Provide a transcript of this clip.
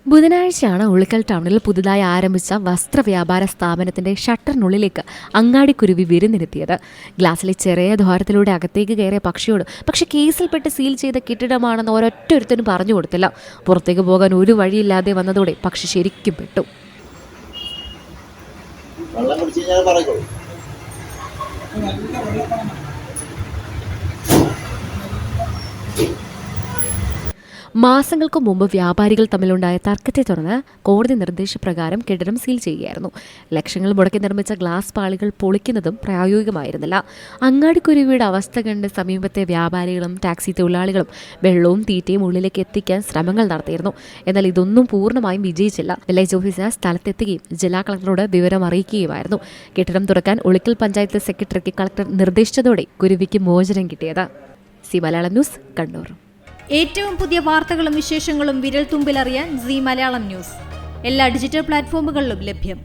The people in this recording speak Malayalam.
ബുധനാഴ്ചയാണ് ഉളിക്കൽ ടൗണിൽ പുതുതായി ആരംഭിച്ച വസ്ത്രവ്യാപാര സ്ഥാപനത്തിന്റെ ഷട്ടറിനുള്ളിലേക്ക് അങ്ങാടിക്കുരുവി വിരുന്നിനെത്തിയത്. ഗ്ലാസിലെ ചെറിയ ദ്വാരത്തിലൂടെ അകത്തേക്ക് കയറിയ പക്ഷിയോട് പക്ഷെ കേസിൽപ്പെട്ട് സീൽ ചെയ്ത കെട്ടിടമാണെന്ന് ഒരൊറ്റൊരുത്തനും പറഞ്ഞു കൊടുത്തില്ല. പുറത്തേക്ക് പോകാൻ ഒരു വഴിയില്ലാതെ വന്നതോടെ പക്ഷി ശരിക്കും പെട്ടു. മാസങ്ങൾക്ക് മുമ്പ് വ്യാപാരികൾ തമ്മിലുണ്ടായ തർക്കത്തെ തുടർന്ന് കോടതി നിർദ്ദേശപ്രകാരം കെട്ടിടം സീൽ ചെയ്യുകയായിരുന്നു. ലക്ഷങ്ങൾ മുടക്കി നിർമ്മിച്ച ഗ്ലാസ് പാളികൾ പൊളിക്കുന്നതും പ്രായോഗികമായിരുന്നില്ല. അങ്ങാടിക്കുരുവിയുടെ അവസ്ഥ കണ്ട് സമീപത്തെ വ്യാപാരികളും ടാക്സി തൊഴിലാളികളും വെള്ളവും തീറ്റയും ഉള്ളിലേക്ക് എത്തിക്കാൻ ശ്രമങ്ങൾ നടത്തിയിരുന്നു. എന്നാൽ ഇതൊന്നും പൂർണ്ണമായും വിജയിച്ചില്ല. വില്ലേജ് ഓഫീസർ സ്ഥലത്തെത്തുകയും ജില്ലാ കളക്ടറോട് വിവരം അറിയിക്കുകയുമായിരുന്നു. കെട്ടിടം തുറക്കാൻ ഉളിക്കൽ പഞ്ചായത്ത് സെക്രട്ടറിക്ക് കളക്ടർ നിർദ്ദേശിച്ചതോടെ കുരുവിക്ക് മോചനം കിട്ടിയത്. C Malayalam news, Kannur. ഏറ്റവും പുതിയ വാർത്തകളും വിശേഷങ്ങളും വിരൽ തുമ്പിലറിയാൻ സി മലയാളം ന്യൂസ് എല്ലാ ഡിജിറ്റൽ പ്ലാറ്റ്ഫോമുകളിലും ലഭ്യം.